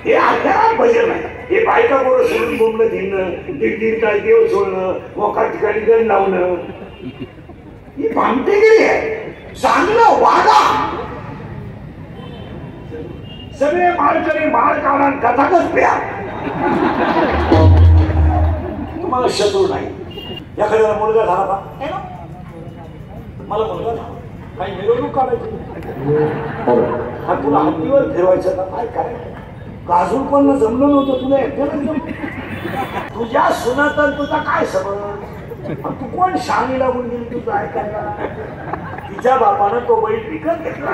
हे आता भजन आहे. हे बायका बरोबर सोडून बोंबलं घेणं, दीड काय देव सोडणं, मोका ठिकाणी गण लावणं, ही भामटेगिरी आहे. चांगलं वागा. सगळे माळकरी माळ काढा कथाकच प्या. तुम्हाला शत्रू नाही. एखाद्याला मुलगा झाला का, मला मुलगा झाला, काही मिरवणूक काढायची, हा तुला हत्तीवर फिरवायचं का, काय करायचं. काजून पण जमलं नव्हतं, तुला एकट्याला तुझ्या सुनात तुझा काय समज. तू कोण शाणी लागून गेली तुझं ऐकायला. तिच्या बापानं तो बैल विकत घेतला.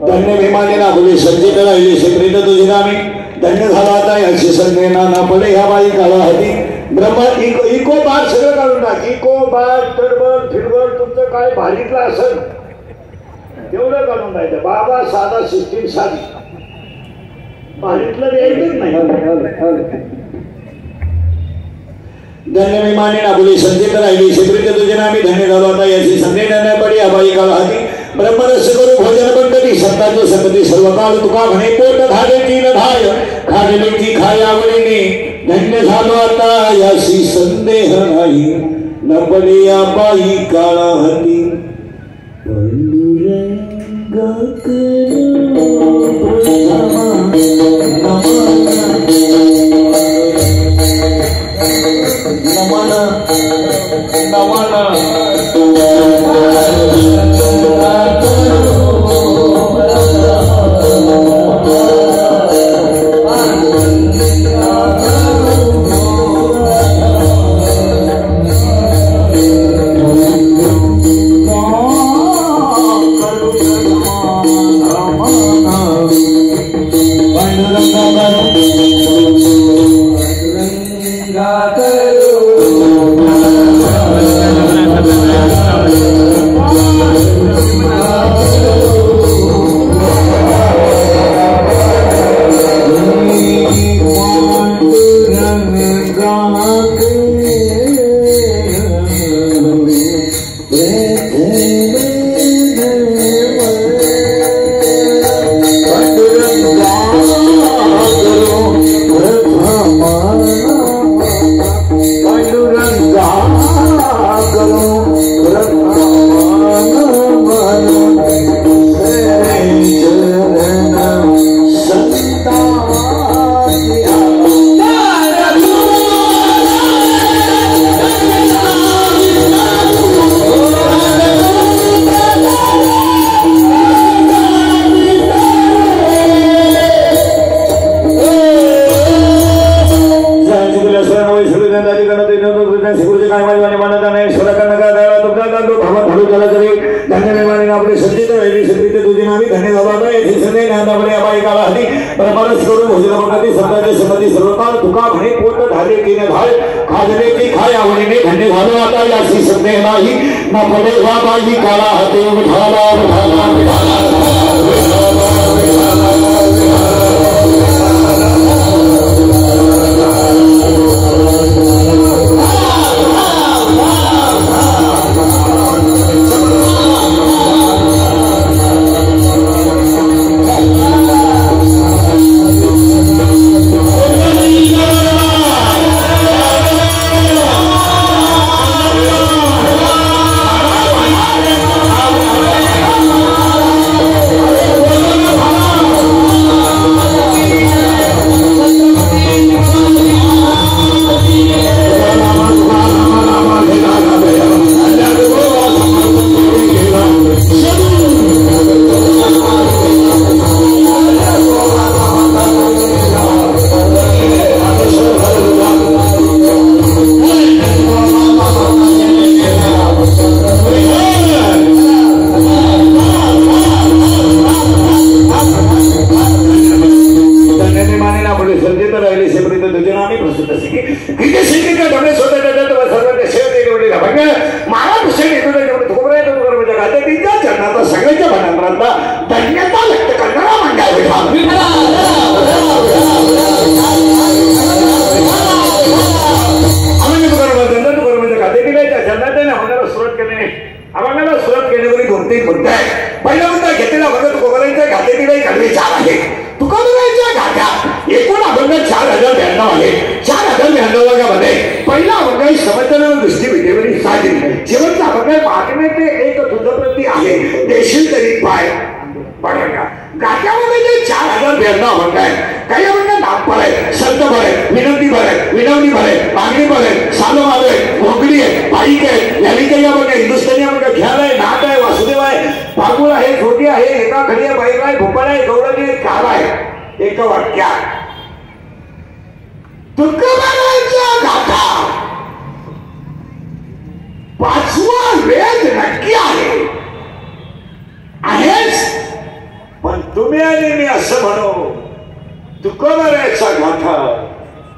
धन्य विमाने नागुले संजित राहिले सेप्रित तुझे नामी धन्य झाला आता याची संज्ञा ना पडे ह्या बाई काळा होती ब्रह्मा इको बार सगळं काढून टाक इको बार टर्बल फिरबल तुमचं काय भारीतलं असेल तेवढं काढून टाकायचं बाबा साधा सिस्टीम साधी भारीतलं द्यायचंच नाही धन्य विमाने नागुले संजित राहिले सेप्रित तुझे नामी धन्य झाला आता याची संज्ञा ना पडे ह्या बाई काळा होती ब्रह्मरस करू भोजन बंदती सत्ताची संगती सर्व काळ तुका म्हणे पोट धाडे तीन धाय खाडले ती खायावळीने धन्य झालो आता याशी संदेह नाही न पडे या बाई काळा हती तुकोबराच्या गाठ्यात एकूण अभंग 4092 आहे. 4092 पहिला अभंग आहे समर्थन दृष्टी विटेवरी साजरी. शेवटचा अभंग मागणे ते एक तुझप्रती आहे देशील तरी पाय बघा. गाठ्यामध्ये जे 4092 अभंग आहे. काही अभंग नामपर आहे, संत भर आहे, विनंती भर आहे, विनवणी भर आहे, मागणी भर आहे, सालो माल आहे, भोगडी आहे, पाईक आहे, याली काही अभंग हिंदुस्थानी अभंग ख्याल आहे, नाट आहे, वासुदेव आहे, फागुळ आहे, छोटी आहे, एका खडी आहे, बाईक आहे, भोपळ आहे, गौरवी आहे, काल आहे. एका वाक्यात तुकोबराच्या गाथा पाचवा वेद नक्की आहे आहेच. पण तुम्ही आणि मी असं म्हणू तुकोबराच्या गाथा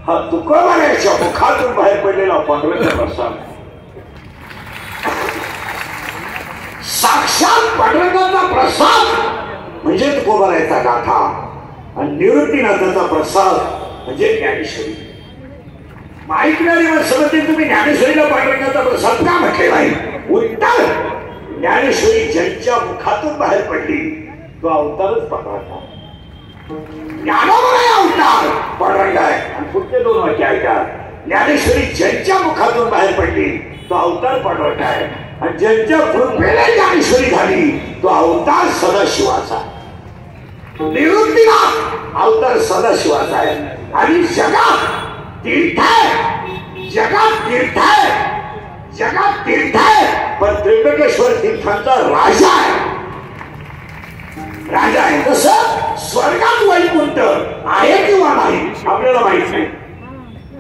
हा तुकोबराच्या मुखातून बाहेर पडलेला पांडुरंगाचा प्रसाद. साक्षात पांडुरंगाचा प्रसाद म्हणजे तुकोबराच्या गाथा आणि निवृत्तीनाथाचा प्रसाद म्हणजे ज्ञानेश्वरी. ऐकणारी माणसं तुम्ही ज्ञानेश्वरीला पांडुरंगाचा प्रसाद का म्हटलेला आहे? उत्तर ज्ञानेश्वरी ज्यांच्या मुखातून बाहेर पडली तो अवतारच पांडुरंग. ज्ञानोबराय अवतार पांडुरंग आहे. आणि पुढचे 2 वाक्य ऐका. ज्ञानेश्वरी ज्यांच्या मुखातून बाहेर पडली तो अवतार पांडुरंग आहे. आणि ज्यांच्या कृपेने ज्ञानेश्वरी झाली तो अवतार सदाशिवाचा. निवृत्तीनाथ अवतार सदाशिवाचा आहे. आणि जगात तीर्थ आहे, जगात तीर्थ आहे, जगात तीर्थ आहे. पण त्र्यंबकेश्वर तीर्थांचा राजा आहे. राजा आहे. तसं स्वर्गात वैकुंठ आहे किंवा नाही आपल्याला माहित नाही.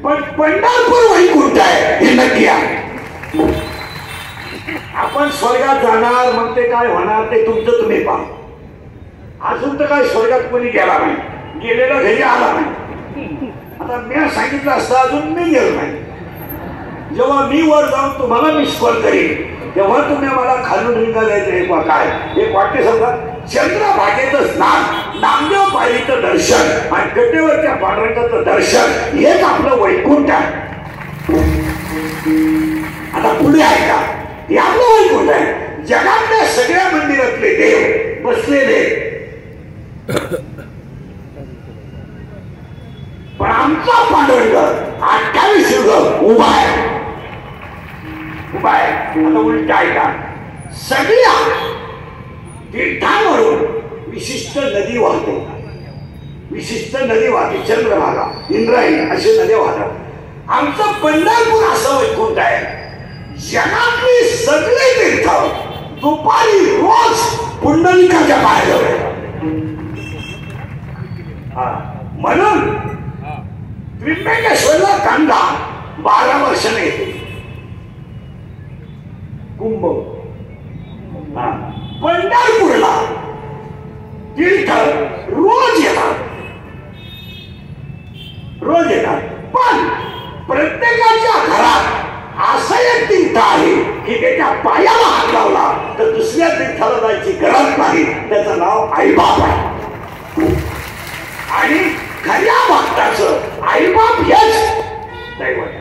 पण पंढरपूर वैकुंठ आहे हे नक्की आहे. आपण स्वर्गात जाणार मग ते काय होणार ते तुमचं तुम्ही पहा. अजून तर काय स्वर्गात कोणी गेला नाही, गेलेला घरी आला नाही. आता मी सांगितलं असतं अजून मी गेलो नाही. जेव्हा मी वर जाऊन तुम्हाला मिस कॉल करेन तेव्हा तुम्ही मला खालून निघालायचं एक काय एक वाक्य समजा. चंद्रभागेचं स्नान, नामदेव पायरीचं दर्शन आणि कटेवरच्या पांडुरंगाचं दर्शन हेच आपलं वैकुंठ आहे. आता पुढे आहे का हे आपलं वैकुंठ आहे. जगातल्या सगळ्या मंदिरातले देव बसलेले पण आमचा पांडुरंग 28 युग उभा आहे. उभा आहे. आता उलट आहे का सगळ्या तीर्थांवरून विशिष्ट नदी वाहते. विशिष्ट नदी वाहते. चंद्रभागा, इंद्रायणी असे नद्या वाहतात. आमचं पंढरपूर असं वैकुंठ आहे. जगातली सगळे तीर्थ दुपारी रोज पुंडलिकाच्या पायाजवळ येतात. म्हणून त्र्यंबकेश्वरला गंगा 12 वर्षाने येते. कुंभ पंढरपूरला तीर्थ रोज येतात. रोज येतात. पण प्रत्येकाच्या घरात असं एक तीर्थ आहे की त्याच्या पायाला हात लावला तर दुसऱ्या तीर्थाला जायची गरज नाही. त्याचं नाव आईबाप आहे. आणि खऱ्या भक्ताचं आईबाप हेच दैवत.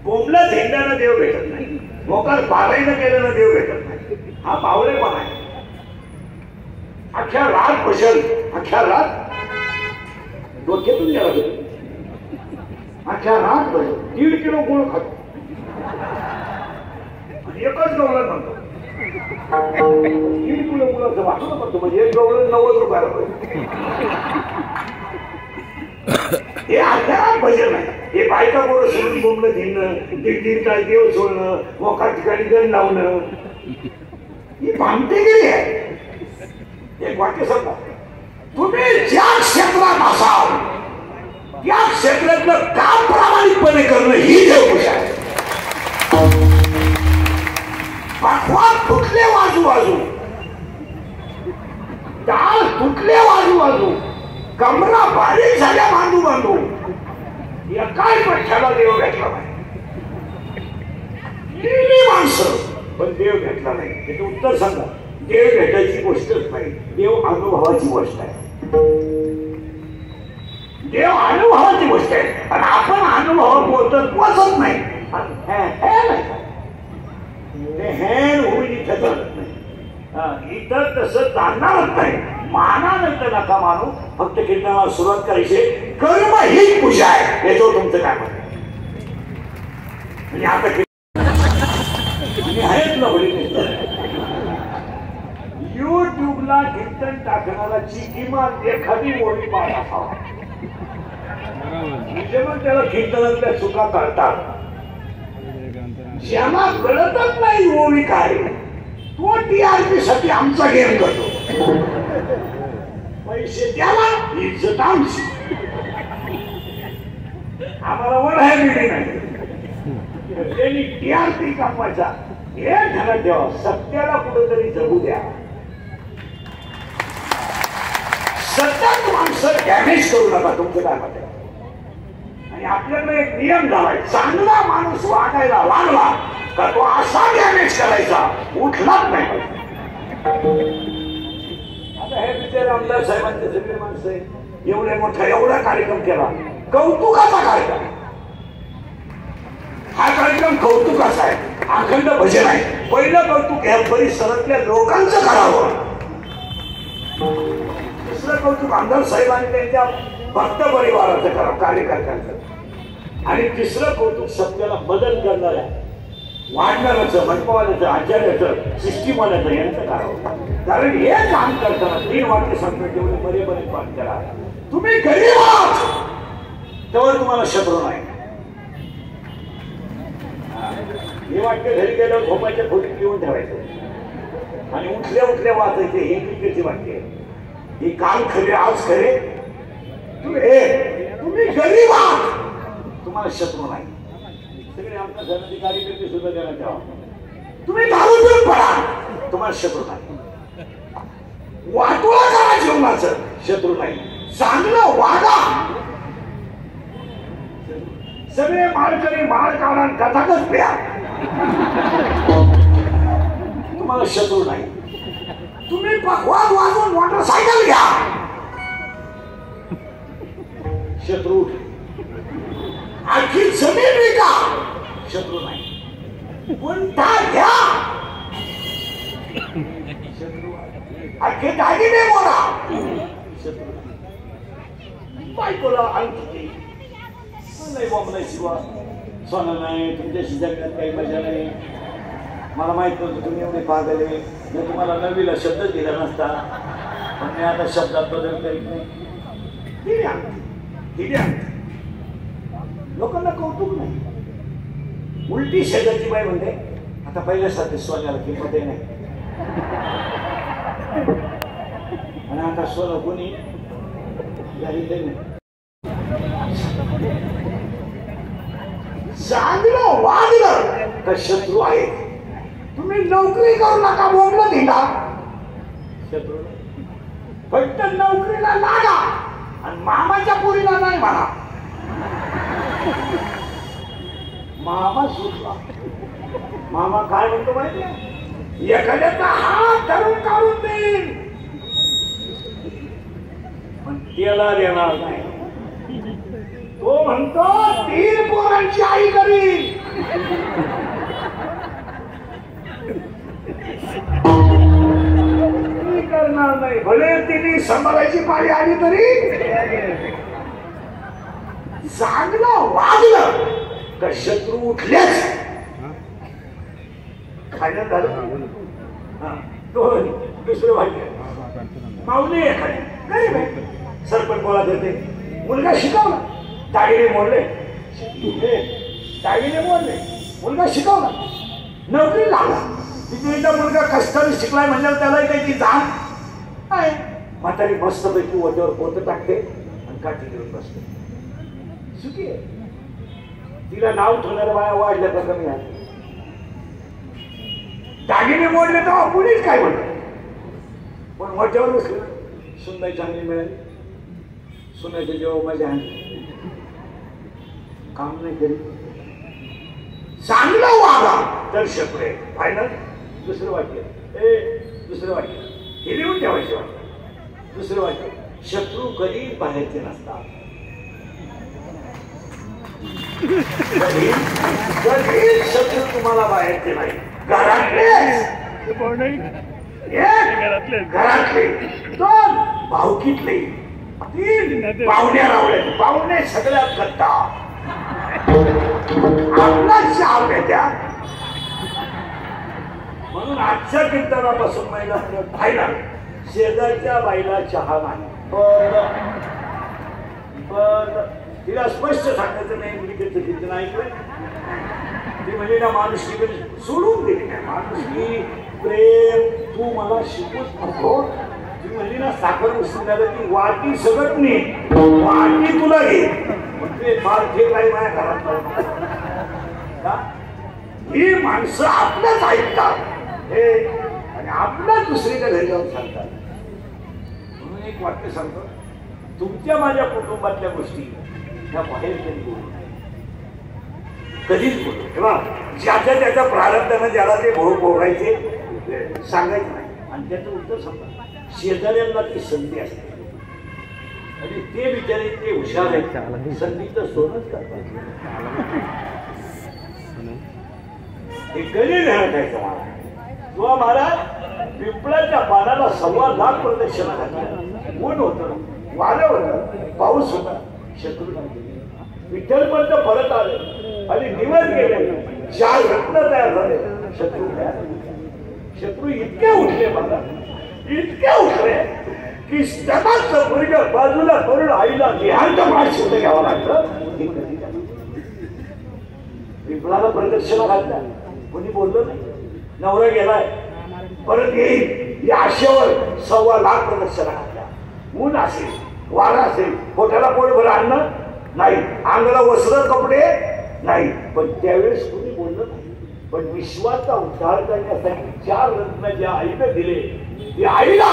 बोंबला झेंड्यानं देव भेटत नाही, मोकार पारायण केल्यानं देव भेटत नाही. हा बावळे पण आहे. अख्ख्या रात भजन, अख्ख्या रात डोक्यातून गेला अख्ख्या रात भजन 1.5 किलो गुळ खातो आणि एकच गवळण म्हणतो. 1.5 किलो गुळाचं वाटलं म्हणतो म्हणजे एक गवळण 90 रुपयाला. हे अख्ख्या भजन आहे. हे बायका पोरं सोडून बोंबलं घेणं, 1.5 तास देव सोडणं, मोका ठिकाणी गण लावणं ही भामटेगिरी आहे. एक वाक्य समजा. तुम्ही ज्या क्षेत्रात असाल त्या क्षेत्रातलं काम प्रामाणिकपणे करणं ही देवपूजा आहे. पखवात फुटले बाजू डाळ फुटले बाजू कमरा बारीक झाल्या बांधू या काय पठ्याला देव भेटला नाही. माणसं पण देव भेटला नाही. त्याचं उत्तर सांगा. देव भेटायची गोष्टच नाही, देव अनुभवाची गोष्ट आहे. देव अनुभवाची गोष्ट आहे आणि आपण अनुभवात पोचत नाही. हेन होईल इथं चालत नाही. इथं तसं जाणारच नाही. मानानंतर नका मानू. फक्त कीर्तनाला सुरुवात करायची. कर्म हीच पूजा आहे. याच्यावर तुमचं काय म्हणणं? म्हणजे आता आहेत ना युट्यूबला कीर्तन टाकणाराची किमान एखादी ओळी पाठ असावा. म्हणजे मग त्याला कीर्तनातल्या चुका कळतात. ज्यांना कळतच नाही ओळी काय, तो TRP साठी आमचा गेम करतो. पैसे द्याला, इज्जत आमची. आम्हाला वर आहे मिळली नाही. त्यांनी TRP कामाचा हे ध्यानात ठेवा. सत्याला कुठेतरी जगू द्या. सतत माणसं डॅमेज करू नका. तुमचं काय मत आहे? आणि आपल्याकडे एक नियम झालाय, चांगला माणूस वागायला लागला का तो असा डॅमेज करायचा उठलाच नाही. आता हे विचार आमदार साहेबांचे सगळे माणसं एवढे मोठा एवढा कार्यक्रम केला, कौतुकाचा कार्यक्रम. हा कार्यक्रम कौतुकाचा आहे, अखंड भजन आहे. पहिलं कौतुक या परिसरातल्या लोकांचं करावं. दुसरं कौतुक आमदार साहेबांनी त्यांच्या भक्त परिवाराचं करावं, कार्यकर्त्यांचं. आणि तिसरं कौतुक सत्याला मदत करणाऱ्या वाढणाऱ्याचं, मंडपवाल्याचं, आचार्याचं, सिस्टीमवाल्याचं यांचं करावं. कारण हे काम करताना 3 वाक्य सांगतात तेवढे बरे बरे पाठ करा. तुम्ही गरीब आहात तेव्हा तुम्हाला शत्रू नाही. हे वाक्य घरी गेल्यावर झोपायच्या खोलीत लिहून ठेवायचं आणि उठल्या उठल्या वाचायचे. हे क्रिकेटचे वाक्य. हे काल खरे आज खरे. तुम्ही गरीब आहात, तुम्हाला शत्रू नाही. सगळे आमच्या घराचे कार्यकर्ते सुद्धा देण्यात ठेवा. तुम्ही दारू पिऊन पडा, तुम्हाला शत्रू नाही. वाटोळा करा जीवनाचं, शत्रू नाही. चांगलं वागा. सगळे माळकरी माळ काढा, कथाकच प्या, तुम्हाला शत्रू नाही. तुम्ही पखवाज वाजवून मोटरसायकल घ्या, शत्रू. आणखी जमीन विका, शत्रू नाही. कोणता घ्या, शत्रू. आणखी दागिने मोडा, शत्रू. बायकोला अंगठी नाही, बॉम्ब नाही, शिवा सोनं नाही, तुमच्याशी जगण्यात काही मजा नाही. मला माहित नव्हतं तुम्ही एवढे पागल आहे. मी तुम्हाला नवीला शब्दच दिला नसता, पण मी आता शब्दात बदल करीत नाही. दिली अंगठी, दिली अंगठी. लोकांना कौतुक नाही. उलटी शेजारची बाई म्हणते आता पहिल्यासारखे सोन्याला किंमत नाही. आणि आता सोनं कोणी नाही. चांगलं वागलं तर शत्रू आहे. तुम्ही नोकरी करू नका बोललं दिला, शत्रू. फक्त नोकरीला लागा आणि मामाच्या पोरीला नाही म्हणा. मामा सुटला. मामा काय म्हणतो माहिती? एखाद्याचा हात धरून काढून देईल, पण त्याला देणार नाही. तो म्हणतो 3 पोरांची आई करील. करणार नाही. भले तिने सांभाळायची पाळी आली तरी. चांगलं वागलं तर शत्रू उठलेच. फायनल झालं. दुसरं वाक्य, माऊली एखादी गरीब आहे, सरपंच बोला देते, मुलगा शिकवला, दागिने मोडले, दागिने मोडले, मुलगा शिकवला, नोकरी लागला. तिथे मुलगा कष्टाने शिकलाय म्हणजे त्याला काही ती जाण आहे. म्हातारी मस्तपैकी वट्यावर पोत टाकते आणि काठी घेऊन बसते. सुखी आहे. तिला नाव ठेवणाऱ्या बाया वाढल्या तर कमी आहे. दागिने मोडले तेव्हा कुणीच काय म्हणत, पण वट्यावर बसलं. सुनबाई चांगली मिळाली, सुनायचं जेव्हा मजा आहे, काम नाही करी. चांगलं वागा तर शत्रू आहे. फायनल. दुसरं वाक्य, दुसरं वाक्य हे लिहून ठेवायचे वाक्य. दुसरं वाक्य, शत्रू कधी बाहेरचे नसतात. कधी शत्रू तुम्हाला बाहेरचे नाही, घरातले, घरातले 2 भावकीतले तीन पाहुण्या रावले पाहुणे सगळ्यात करता आपला चहा प्याच्या म्हणून आजच्या कीर्तनापासून महिला पाहिला शेजारच्या बाईला चहा नाही पण तिला स्पष्ट सांगायचं नाही मुलीकडचं कीर्तन ऐकलं ती म्हणजे ना माणुसकी सोडून दिली नाही माणुसकी प्रेम तू मला शिकूच नको ती म्हणजे ना साखर उचलून झालं ती वाटी सगळं नाही वाटी तुला घे म्हणजे फार ठीक नाही माझ्या घरात का ही माणसं आपल्याच ऐकतात हे आणि आपल्याच दुसरीच्या घरी जाऊन सांगतात म्हणून एक वाक्य सांगतो तुमच्या माझ्या कुटुंबातल्या गोष्टी ह्या बाहेर कधीच बोलतो तेव्हा ज्याच्या त्याच्या प्रारब्धानं ज्याला ते भोग भोगायचे सांगायचं नाही आणि त्याचं उत्तर सांगा शेजाऱ्यांना ती संधी असते आणि ते बिचारे ते हुशार आहेत संधीचं सोनच करतात हे कधी ध्यानात आहे तुम्हाला किंवा महाराज पिंपळाच्या पानाला 1.25 लाख प्रदक्षिणा घातल्या ऊन होतं वारं होतं पाऊस होता शत्रू विठ्ठलपंत परत आले आणि निवड केले 4 रत्न तयार झाले शत्रू इतके उठले मला इतके उठले की त्याचा मुलगा बाजूला करून आईला देहांत माणसं घ्यावं लागलं पिंपळाला प्रदक्षिणा घातल्या कोणी बोललं नाही नवरा गेलाय परत येईल या आशेवर 1.25 लाख प्रदक्षिणा घातल्या ऊन असेल वारा असेल पोटाला पोटभर अन्न नाही अंगाला वस्त्र कपडे नाही पण त्यावेळेस कोणी बोललं नाही पण विश्वाचा उद्धार करण्यासाठी 4 रत्न ज्या आईने दिले त्या आईला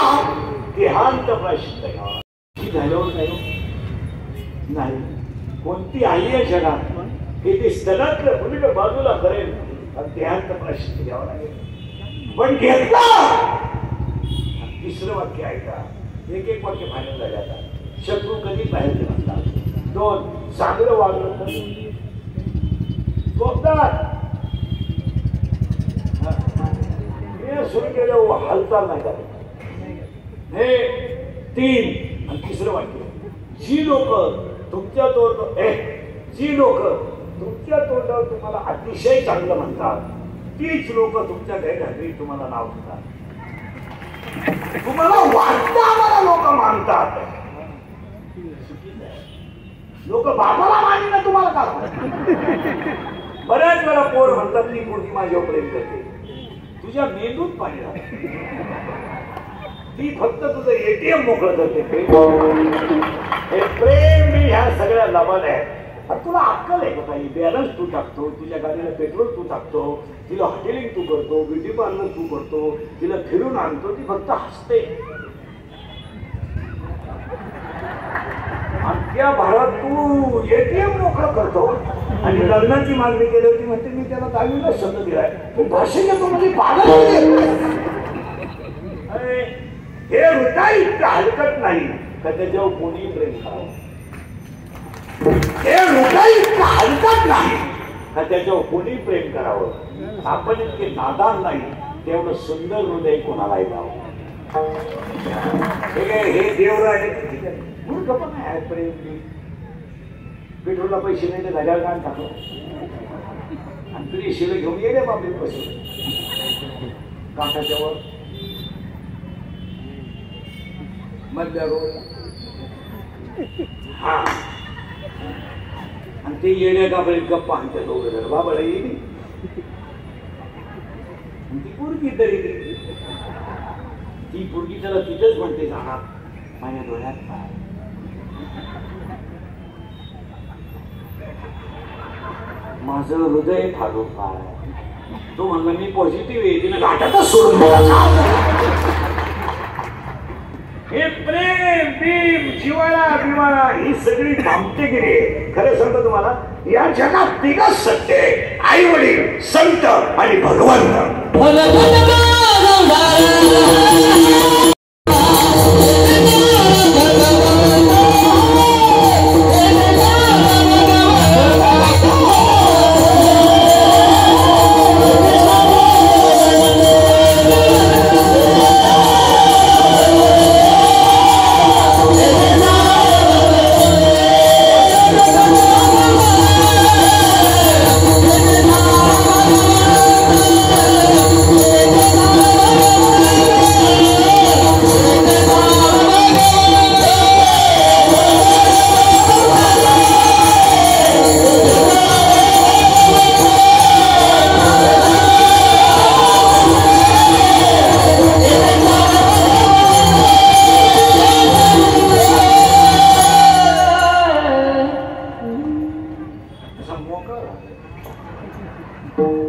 देहांत प्रायश्चित्त घ्यावा की झाल्यावर नाही कोणती आई आहे जगात हे ते स्तनातलं मुलीला बाजूला करेल आणि देहांत प्रायश्चित्त घ्यावं लागेल पण घेतला 3रं वाक्य ऐका एक वाक्य फायनल झाले आता शत्रू कधी बाहेर नसतात 2 चांगलं वागलं तर सुरू केलं हालचाल नाही झाली हे 3 आणि 3रं वाक्य जी लोक तुमच्या तोंडावर तुम्हाला अतिशय चांगलं म्हणतात तीच लोक तुमच्या गैरहजेरीत तुम्हाला नाव देतात तुम्हाला वाटतं आम्हाला लोक मानतात लोक बाबाला मानिना तुम्हाला का बऱ्याच वेळा पोर म्हणतात ती मुलगी माझ्यावर प्रेम करते तुझ्या मेंदूत पाणी राहते ती फक्त तुझं एटीएम मोकळं करते हे प्रेम मी ह्या सगळ्या लबाड आहे तुला अक्कल आहे का काही बॅलन्स तू टाकतो तुझ्या गाडीला पेट्रोल तू टाकतो तिला हॉटेलिंग तू करतो ब्युटी पार्लर तू करतो तिला फिरून आणतो ती फक्त हसते आणि त्या भारात तू एटीएम मोकळं करतो आणि लग्नाची मागणी केली होती म्हणते मी त्याला 10वीला शब्द दिलाय तू भाषण घेतो म्हणजे पागल हे हृदय इतकं हलकट नाही का त्याच्यावर कोणी प्रेम करावं हे हृदय इतकं हलकट नाही का त्याच्यावर कोणी प्रेम करावं आपण इतके नादान नाही तेवढं सुंदर हृदय कोणालाही द्यावं हे देवराय मूर्ख पण आहे प्रेम पेट्रोलला पैसे नाही ते झाल्यावर काय टाकलं आणि तुझी शिवे घेऊन येणे बाबी पैसे काठाच्या वर मधल्या रोड हा आणि ते येण्या कापडीत गप्पा आणतात वगैरे बाबाला येईल ती पोरगी तरी ती पोरगी त्याला तिथंच म्हणते जाणार माझ्या डोळ्यात काय माझं हृदय फाडून काय तो म्हणला मी पॉझिटिव्ह आहे तिने घाटातच सोडून हे प्रेम भीम जिवाळा बिवाळा ही सगळी भामटेगिरी खरं सांगतो तुम्हाला या जगात 3च सत्य आहे आई वडील संत आणि भगवंत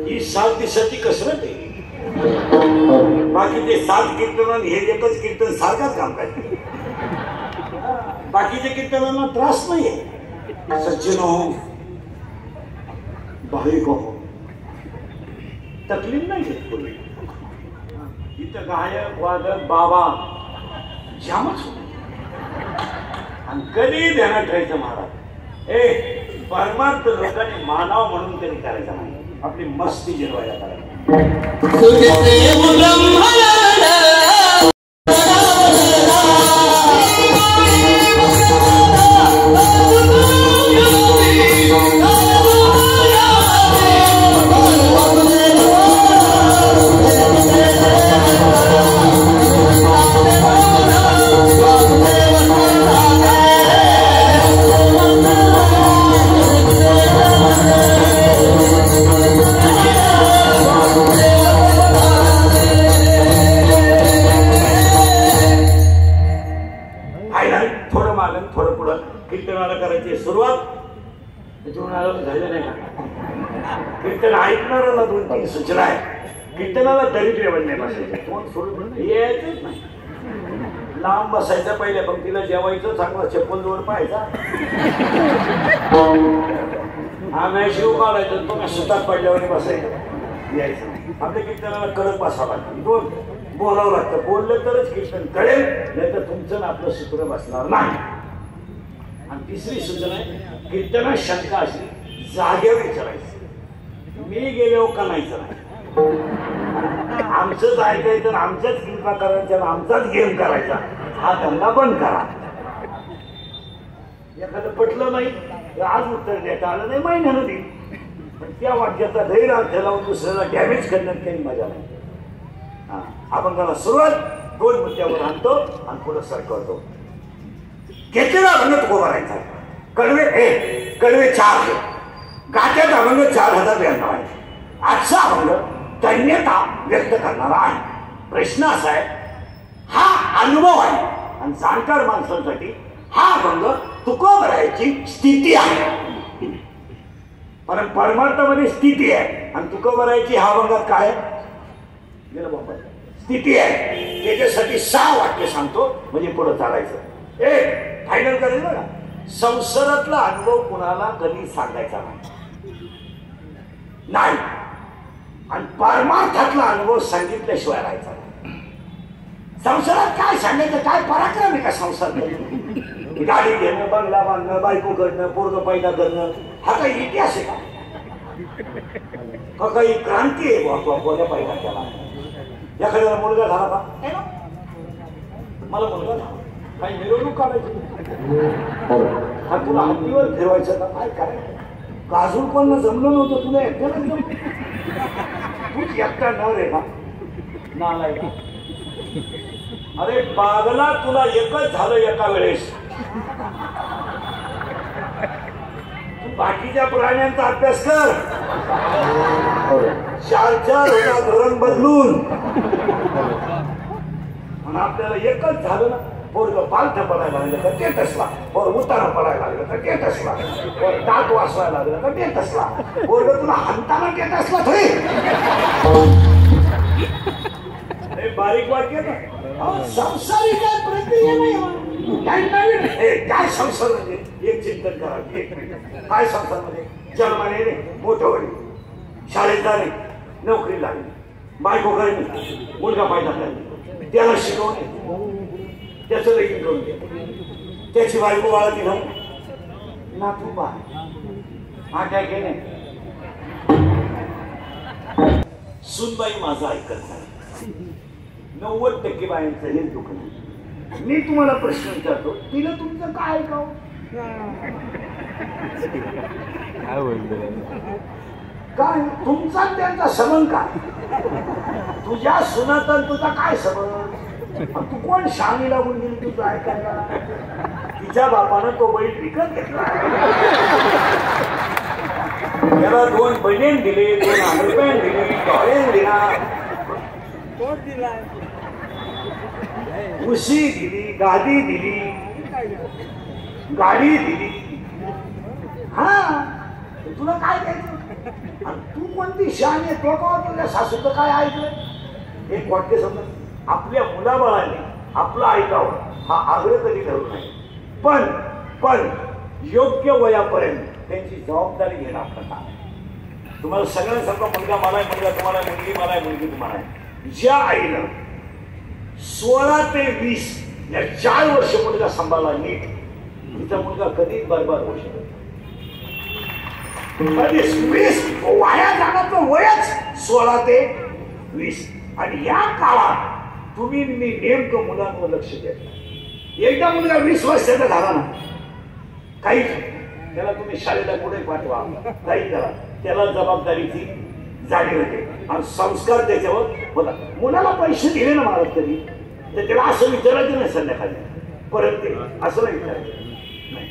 ही 7 दिवसाची कसरत आहे. बाकी ते 7 कीर्तन हे एकच कीर्तन सारखाच काम करते. बाकीच्या कीर्तनांना त्रास नाहीये. सज्जनो भाविको तकलीफ नाही घेत कोणी. इथं गायक वादक बाबा जामच होते. आणि कधी ध्यानात ठेवायचं महाराज परमार्थ लोकांनी मानाव म्हणून कधी करायचं नाही. आपली मस्ती जिरवायला करायची. कीर्तनाला करायची सुरुवात झालं नाही का. कीर्तन ऐकणाऱ्याला 2-3 सूचना आहे. कीर्तनाला दरिद्र नाही बसायचं. यायचंच नाही. लांब बसायचं. पहिल्या पंक्तीला जेवायचं. चांगला चप्पल जोड पाहायचा. आम्ही शिव काढायचं. तो सुतात पडल्यावर बसायचं. यायचं नाही. आपल्या कीर्तनाला कडक बसावं लागतं. 2 बोलावं लागतं. बोललं तरच कीर्तन कळेल. नाही तर तुमचं आपलं सूत्र बसणार नाही. आणि तिसरी सूचना आहे कीर्तनात शंका असली जागेवर विचारायचं. मी गेलो का नाहीच नाही. आमचंच ऐकायचं. आमच्याच कृपा करायच्या. आमचाच गेम करायचा. हा धंदा बंद करा. एखादं पटलं नाही तर आज उत्तर देता आलं नाही महिन्यानं देईल. पण त्या वाक्याचा गैरअर्थ लावून दुसऱ्याला डॅमेज करण्यात काही मजा नाही. आपण त्याला सुरुवात 2 मुद्द्यावर आणतो आणि पुढे सरकवतो. घेतलेला अभंग तो भरायचा. कडवे 4 आहे. गात्यात अभंग 4092 आहे. आजचा अभंग धन्यता व्यक्त करणारा आहे. प्रश्न असा आहे हा अनुभव आहे आणि जाणकार माणसांसाठी हा अभंग तुकोबरायची स्थिती आहे. पण परमार्थामध्ये स्थिती आहे आणि तुकोबरायची हा अभंगात काय गेलं बाबा स्थिती आहे. त्याच्यासाठी 6 वाक्य सांगतो म्हणजे पुढे चालायचं. फायनल करायचं बघा. संसारातला अनुभव कुणाला कधी सांगायचा नाही आणि परमार्थातला अनुभव सांगितल्याशिवाय राहायचा नाही. संसारात काय सांगायचं. काय पराक्रम आहे का संसार करणं. गाडी घेणं, बंगला बांधणं, बायको करणं, पोरग पैदा करणं हा काही इतिहास आहे का. काही क्रांती आहे कोण्या पैदा केला. एखाद्याला मुलगा झाला का मला मुलगा झाला काही मिरवणूक काढायची. हा तुला हत्तीवर फिरवायचं का काय करायचं. गाजून कोण जमलं नव्हतं. तुला एकट्याला जमलं. तूच एकटा न रे का नालाय का. अरे पागला तुला एकच झालं एका वेळेस. तू बाकीच्या प्राण्यांचा अभ्यास कर. 4-4 होता धोरण बदलून आणि आपल्याला एकच झालं ना. पोरगं पालथं पडायला लागलं तर ते टसला. पोर उतारा पडायला लागलं तर ते टसला. पोर दात वाचवायला लागलं तर ते टसला. पोरगं तुला हाणताना ते टसला थोडी. बारीक वाक्य ना. संसारी काय प्रक्रिया नाही. काय संसार म्हणजे एक चिंतन करा. 1 मिनिट काय संसार म्हणजे जन्माने मोठं होईल, शाळेत जाणे, नोकरी लागली, बायको करणे, मुलगा पैदा करणे, त्याला शिकवणे, त्याचं लगीन करून घे, त्याची बायको वाळती राहून नातू बा हा काय केले. सुनबाई माझं ऐकत नाही. 90% बायांचं हे दुःख नाही. मी तुम्हाला प्रश्न विचारतो तिला तुमचं काय ऐकावं. काय तुमचा त्यांचा संबंध काय. तुझ्या सुनात तुझा काय संबंध. तू कोण शामी लागून गेली तुझं ऐकायला. तिच्या बापानं तो बैल विकत घेतला. त्याला 2 बनेन दिले, 2 अंडरपॅन्ट दिली, टॉवेल दिला, उशी दिली, गादी दिली, गाडी दिली. हा तुला काय द्यायचं. आणि तू कोणती शहाणी आहे? तो का तुझ्या सासूचं काय ऐकलं? एक वाक्य समजा, आपल्या मुलाबाळाने आपलं ऐकावं हा आग्रह कधी करू नये, पण योग्य वयापर्यंत त्यांची जबाबदारी घेणं आपलं काम आहे. तुम्हाला सगळ्यांसारखा मुलगा मला आहे, मुलगा तुम्हाला आहे, मुलगी मला आहे, मुलगी तुम्हाला आहे. ज्या आईनं 16 ते 20 या 4 वर्ष मुलगा सांभाळला नीट, तिचा मुलगा कधीच बरबाद होऊ शकत नाही. वाया जाण्याचं वयच 16 ते 20 आणि या काळात तुम्ही मी नेमकं मुलांवर लक्ष देत नाही. एकदा मुलगा 20 वर्षाचा झाला ना, काही त्याला तुम्ही शाळेला पुढे पाठवा, काही करा, त्याला जबाबदारीची जाणीव होते आणि संस्कार त्याच्यावर होता. मुलाला पैसे दिले ना महाराज तरी तर त्याला असं विचारायचं नाही संध्याकाळी परत ते असं नाही विचारायचं नाही.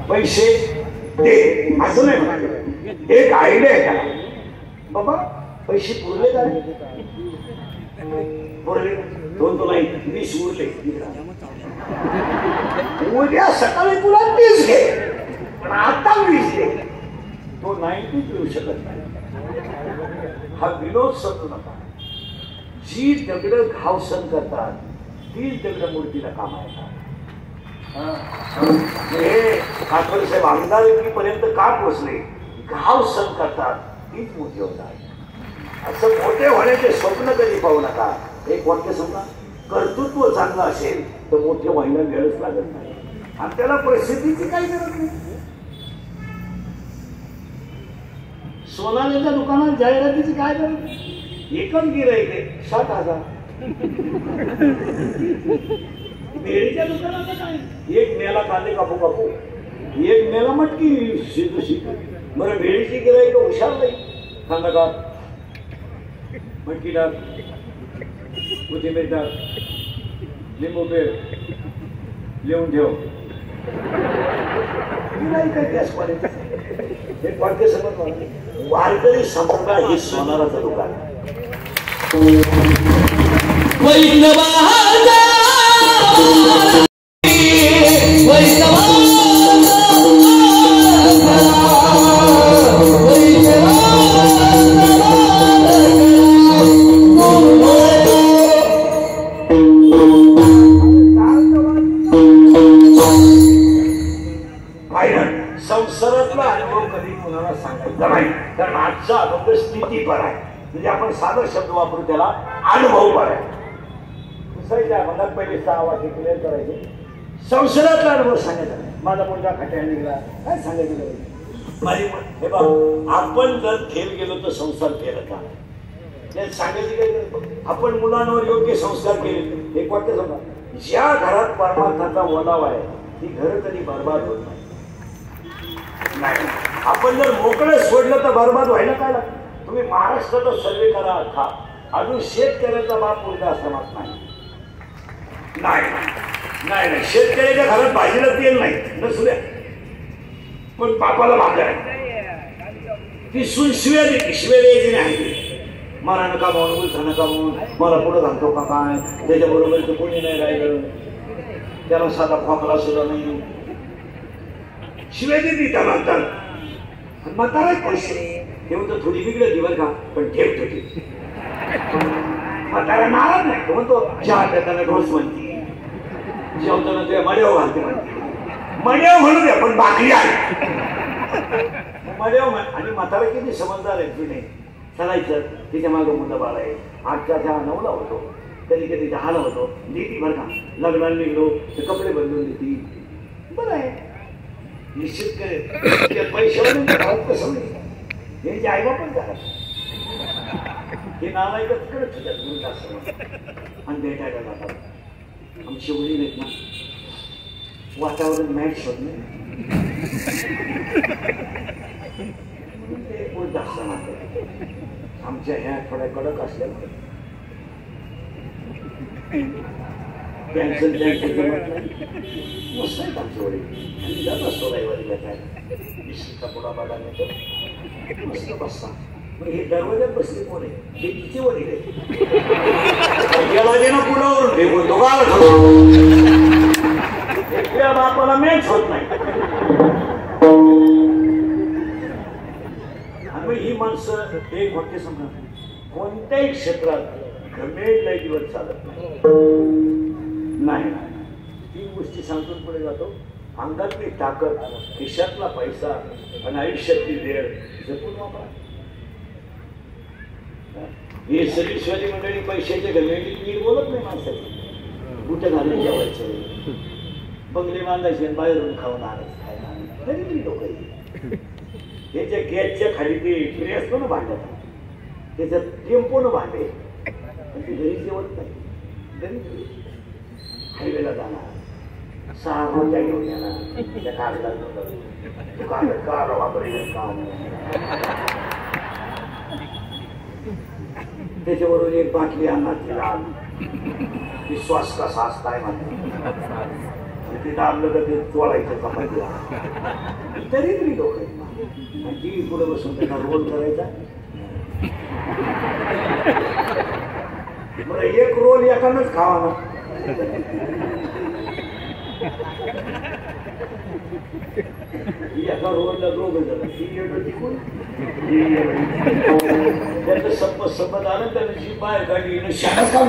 पैसे दे असं नाही म्हणायचं. एक आयडिया आहे त्याला, बाबा पैसे पुरले का? पुरले 2 तुला 20 उरले, उद्या सकाळी तुला 30 घे, पण आता 20 घे. तो 90 पिऊ शकत नाही. हा विनोद समजू नका. जी दगड घाव सण करतात तीच दगड मूर्तीला काम येतात. हे काठवडी साहेब आमदारकीपर्यंत का पोचले? घाव सण करतात तीच मोठी होतात. असं मोठे होण्याचे स्वप्न कधी पाहू नका. एक वाक्य समजा, कर्तृत्व चांगलं असेल तर मोठे व्हायला वेळच लागत नाही आणि त्याला परिस्थितीची काही गरज नाही. सोनालीच्या दुकानात जाहिरातीची काय गरज? एकच गिऱ्हाईक आहे 60,000. भेळीच्या दुकानाचं काय? एक मेला कांदे कापू कापू, एक मेला मटकी शिजू शिजू. बरं भेळीची गिऱ्हाईक हुशार नाही. कांदा काप, मटकी टाक, कोथिंबीर टाक, लिंबू पेर, लिहून ठेव. गॅस एक वाक्य समज, वारकरी संप्रदाय हे सोनाराचं दुकान. संसारातला अनुभव कधी कुणाला सांगायचा नाही, कारण आजचा अनुभव स्थितीपर आहे. म्हणजे आपण साधा शब्द वापरू त्याला अनुभव पर आहे. दुसऱ्याच्या मनात पहिले 6 वाक्य क्लिअर करायचे. संसारातला अनुभव सांगायचा. माझा मुलगा खट्याने निघाला, काय सांगायचं? माझी हे बघ, आपण जर फेल गेलो तर संसार फेल का? ते सांगायची काय? आपण मुलांवर योग्य संस्कार केले. एक वाक्य समजा, ज्या घरात परमार्थाचा ओलावा आहे ती घर कधी बरबाद होत नाही. आपण जर मोकळं सोडलं तर बरबाद व्हायला काय लागतं? तुम्ही महाराष्ट्राचा सर्वे करा अख्खा, अजून शेतकऱ्याचा बाप मुलगा असतानाच नाही. शेतकऱ्याच्या घरात भाजीला तेल नाही नसू द्या, पण बापाला भाकर आहे. ती सून शिव्या द्यायची नाही. मला नका म्हणून, उलथा नका म्हणून, मला पुढं घालतो का काय? त्याच्याबरोबर कोणी नाही राहिलं, त्याला साधा खोकला सुद्धा नाही. शिवाय देते त्याला तर म्हातारा पैसे तेव्हा तर थोडी बिघडत बरं का, पण ठेवतो ते म्हातारा नाराज नाही. तो म्हणतो चहा देताना ढोस म्हणते, जेवताना तुझ्या मड्याव घालते म्हणते. मड्याव म्हणू द्या पण बाकरी आहे मड्याव. आणि म्हातारा किती समजदार आहे जुने. चालायचं तिच्या मागं मुलं बाळ आहे. 8च्या चहा 9ला होतो, कधी कधी 10ला होतो. देती बरं का, लग्नाला निघलो तर कपडे बदलून देती. बरं आहे, निश्चित करेल. पैशावर घरात कसं नाही, यांची आईबापच घरात. हे नालायकच करत होत्या गुरुदास आणि भेटायला जातात. आमची वडील आहेत ना, वातावरण मॅच होत नाही. ते गुरुदास आमच्या ह्या थोड्या कडक असल्यामुळे त्यांचं मस्त आहेत आमचे वडील. आणि जात असतो रविवारी भेटायला. मिश्रीचा पुडा बागा नेतो, मस्त बसता. मग हे दरवाज्यात बसले कोण आहे? हे तिचे वडील आहे. याला जे ना पुलावरून फेकून तो गावात त्या बापाला मॅच होत नाही. आणि ही माणसं एक वाक्य समजा कोणत्याही क्षेत्रात घमेल नाही दिवस चालत नाही. तीन गोष्टी सांगून पुढे जातो. अंगातली ताकद, खिशातला पैसा आणि आयुष्यातली वेळ जपून वापरा. हे सर्विसवाली मंडळी पैशाच्या घमेली नीट बोलत नाही माणसाची. कुठे घालून जेवायचं, बंगले बांधायचे, बाहेरून खाऊन आणायचं, खायला तरी ती लोक त्याच्या गॅसच्या खाली ते फ्री असतो ना भांडत, त्याच्यात टेम्पोनं भांडे, पण ती घरी जेवत नाही. घरी हायवेला जाणार, 6 रोट्या घेऊन येणार, त्या कागदात का वापरेल का त्याच्यावरून एक बाटली आणणार तिला विश्वास कसा असताय म्हणते ते दाबलं तर ते चोळायचं चपातीला. तरी लोक आहेत ना टी व्ही पुढे बसून त्यांना रोल करायचा. बरं एक रोल एकानंच खावा ना. एका रोलला दोघं जण त्याचं संपत आलं त्यानं जी बाहेर काढली शाळा काम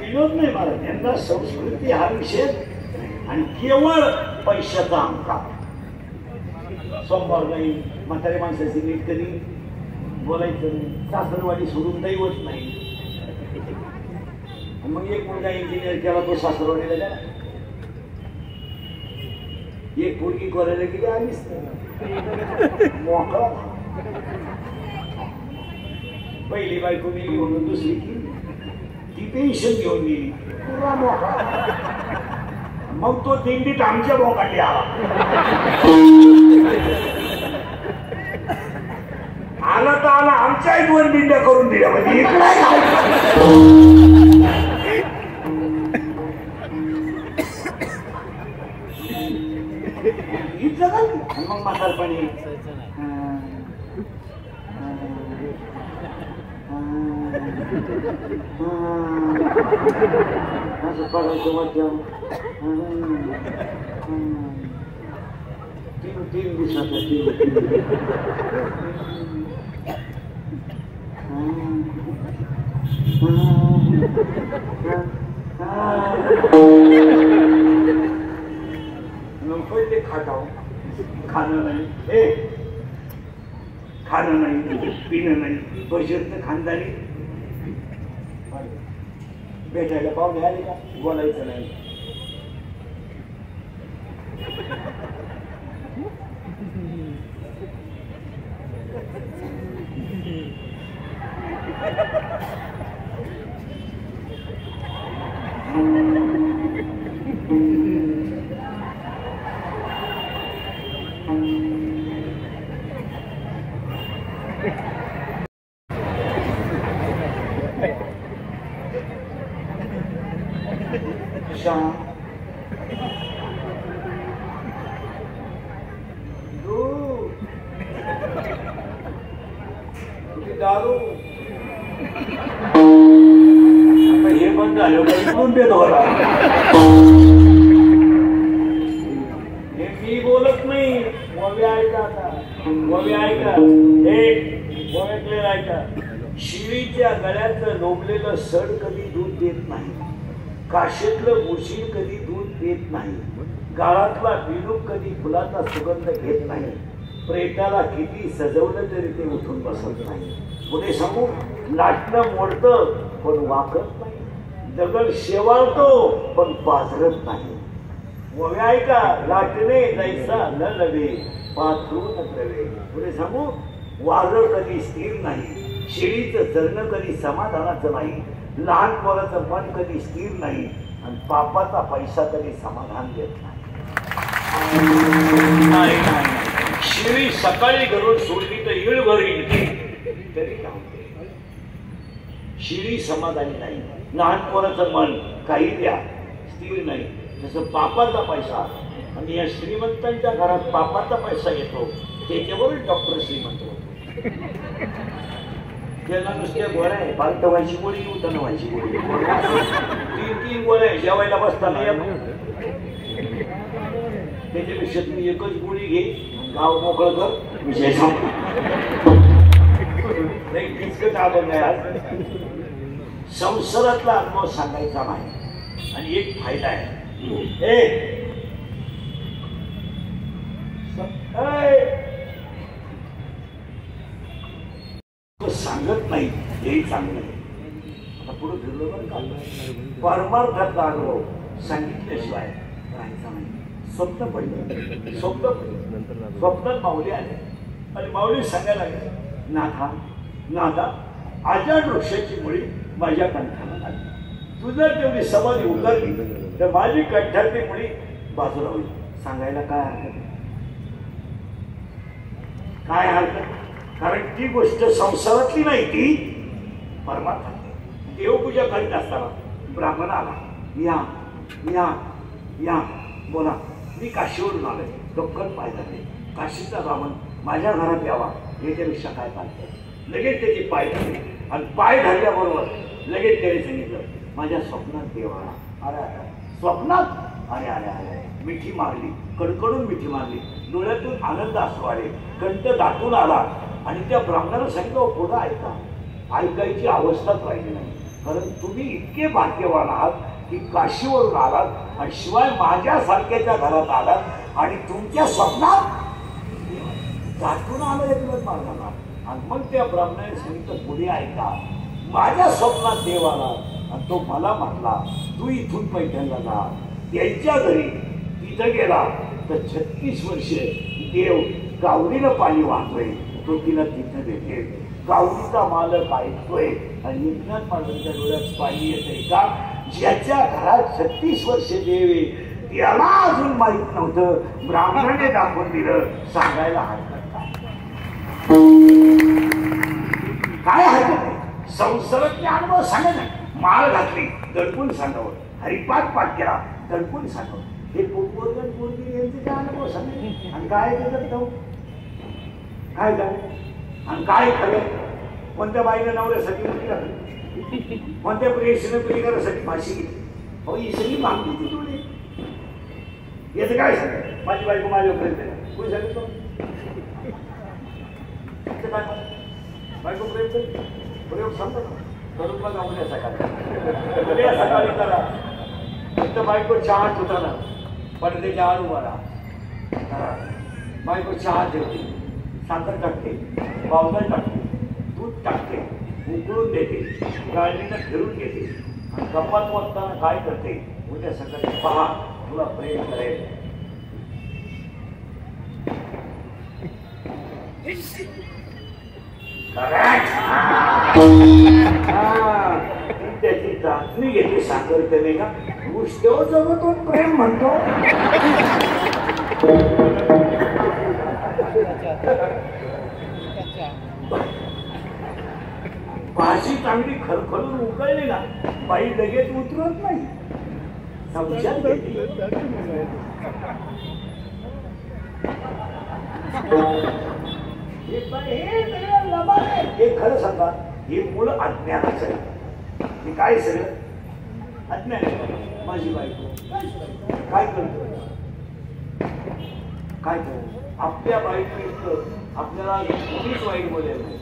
विनोद नाही मला. त्यांना संस्कृती हा विषय आणि केवळ पैशाचा अंका. सोमवार नाही, म्हातारे माणसाची नीट कधी बोलायचं नाही, सासरवाडी सोडून दैवत नाही. मग एक मुलगा इंजिनियर केला तो सासरवाडीला गेला. एक पोरगी करायला गेली आलीच मोकळा. पहिली बायको गेली म्हणून दुसरी केली, ती पेन्शन घेऊन गेली, पुरा मोकळा. मग तो दिंडीत आमच्या मोकाटी आला. आला तर आला, आमच्याही 2 दिंड्या करून दिल्या. म्हणजे मग म्हातारपणी असं पडायचं मध्यम 3 दिवसाचा 3 पहिले खाटाव खाणं नाही, हे खाणं नाही, पिणं नाही, बशर्त खानदारी. भेटायला पाहुणे आले का बोलायचं नाही. दारू हे बंद झालं हे मी बोलत नाही. ववे ऐका आता, ववे ऐका, हे ववेतले ऐका. शिळीच्या गळ्याचं लोबलेलं सड कधी दूध देत नाही, काशेतलं मुशील कधी दूध देत नाही, गाळातला बिनूक कधी फुलाचा सुगंध घेत नाही, प्रेताला किती सजवलं तरी ते उठून बसत नाही. पुढे सांगू, लाटणं मोडतं पण वाकत नाही, दगड शेवाळतो पण पाझरत नाही. ववे ऐका, लाटणे जैसा न नव्हे पाथरून द्रवे. पुढे सांगू, वारं कधी स्थिर नाही, शिळीचं जळणं कधी समाधानाचं नाही, लहान पोराचं मन कधी स्थिर नाही, आणि पापाचा पैसा कधी समाधान देत नाही. शिळी सकाळी घरून सोडली तर येळभर येते तरी लावते. शिळी समाधानी नाही, लहान पोराचं मन काही द्या स्थिर नाही. जसं पापाचा पैसा आणि या श्रीमंतांच्या घरात बापाचा पैसा येतो त्याच्यावरच डॉक्टर श्रीमंत होतो. त्याला नुसत्या गोळ्या आहे, पालत व्हायची गोळी उतन व्हायची गोळी, 3 गोळ्या आहे जेवायला बसताना. त्याच्यापेक्षा तुम्ही एकच गोळी घे, गाव मोकळं कर, विषय संपला. संसारातला अनुभव सांगायचा नाही. आणि एक फायदा आहे, सांगत नाही हेही चांगलं आहे. आता पुढे फिरलो बरं का, परमार्थातला अनुभव सांगितल्याशिवाय राहायचा नाही. स्वप्न पडलं, स्वप्नात माऊली आले आणि माऊली सांगायला लागले, नाथा आजाड वृक्षाची मुळी माझ्या कंठाला आली. तू जर तेवढी समाधी उतरली तर माझी कंठातली मुळी बाजूला होईल. सांगायला काय हरकत, काय हरकत? कारण ती गोष्ट संसारातली नाही, ती परमार्थातली. देवपूजा करीत असताना ब्राह्मण आला, या या बोला, मी काशीवरून आलोय, डोक्कन पाय धरले. काशीचा ब्राह्मण माझ्या घरात यावा याच्यापेक्षा काय पाहिजे. लगेच त्याचे पाय धरले आणि पाय धरल्याबरोबर लगेच त्याने सांगितलं, माझ्या स्वप्नात देव आला. अरे स्वप्नात अरे अरे अरे मिठी मारली, कडकडून मिठी मारली, डोळ्यातून आनंद असू आले, कंठ दाटून आला. आणि त्या ब्राह्मणाला सांगितलं, पुढं ऐकायची अवस्थाच राहिली नाही. कारण तुम्ही इतके भाग्यवान आहात की काशीवरून आलात आणि शिवाय माझ्यासारख्याच्या घरात आलात आणि तुमच्या स्वप्नात दाटून आलं एकच मारणार. आणि मग त्या ब्राह्मणाने सांगितलं, पुढे ऐका, माझ्या स्वप्नात देव आला आणि तो मला म्हटला, तू इथून पैठणला जा. त्यांच्या घरी तिथं गेला तर 36 वर्षे देव गावडीनं पाणी वाहतोय, तो तिला तिथं भेटेल. गावडीचा मालक ऐकतोय आणि एकनाथ मालकाच्या डोळ्यात पाणी येतंय का? ज्याच्या घरात 36 वर्षे देव आहे त्याला अजून माहित नव्हतं, ब्राह्मणाने दाखवून दिलं. सांगायला हरकत काय हरकत नाही. संसारातले अनुभव सांगा ना. माळ घातली दडपून सांगावं, हरिपाठ पाठ केला दडपून सांगावं. हे पोटवर्गन पोरगी यांचे काय अनुभव सांगा. आणि काय त्याच्यात काय आणि काय खरं. कोणत्या बाईनं नवऱ्यासाठी मुली घातली, कोणत्या प्रियशीनं प्रियकरासाठी फाशी घेतली. हो ही सगळी मागणी ती तुला याचं काय सांगा. माझी बायको माझ्यापर्यंत आहे, कोणी सांगितलं काय बायको प्रेम प्रयोग सांगतो ना, करून बघा उद्या सकाळी, उद्या सकाळी करा. फक्त बायको चहा ठेवताना पडद्याच्या आड उभा राहा. बायको चहा ठेवते, साखर टाकते, पावडर टाकते, दूध टाकते, उकळून देते, गाळणीनं फिरून घेते आणि कपात वाजताना काय करते, उद्या सकाळी पहा तुला प्रेम करेल. त्याची चाचणी घेते साखर त्याने का गोष्टीवर जवळ तो प्रेम म्हणतो. भाजी चांगली खरखरून उकळली ना, बाई लगेच उतरत नाही, समजत हे खरं सांगा. हे मुलं अज्ञानाचं आहे. हे काय सगळं अज्ञान. माझी बायको काय करतो, काय करतो. आपल्या बायको इतकं आपल्याला कोणीच वाईट बोलेल नाही,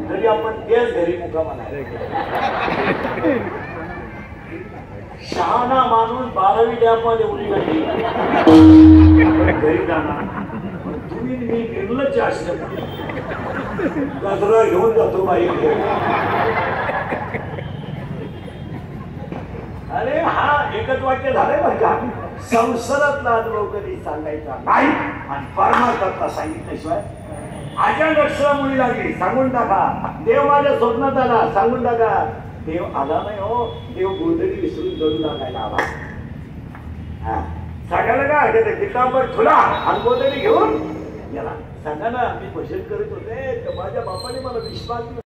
तरी आपण त्याच घरी मुक्काम नाही. शहाणा माणूस 12वी डॅममध्ये उडी घातली घरी जाणार. तुम्ही मी निर्लज्ज असलं गजरा घेऊन जातो बाई. अरे हा एकच वाक्य झालंय बरं का. संसारातला अनुभव कधी सांगायचा नाही आणि परमार्थातला सांगितल्याशिवाय. आजा लक्षला मुली लागली, सांगून टाका. देव माझ्या स्वप्नात आला, सांगून टाका. देव आला नाही हो, देव गोधडी विसरून जडू लागायला आला. हा सांगायला काय हरकत. पितांबर ठुला आणि गोधडी घेऊन गेला. सांगा ना, मी भजन करत होते तर माझ्या बापाने मला विश्वास दिला.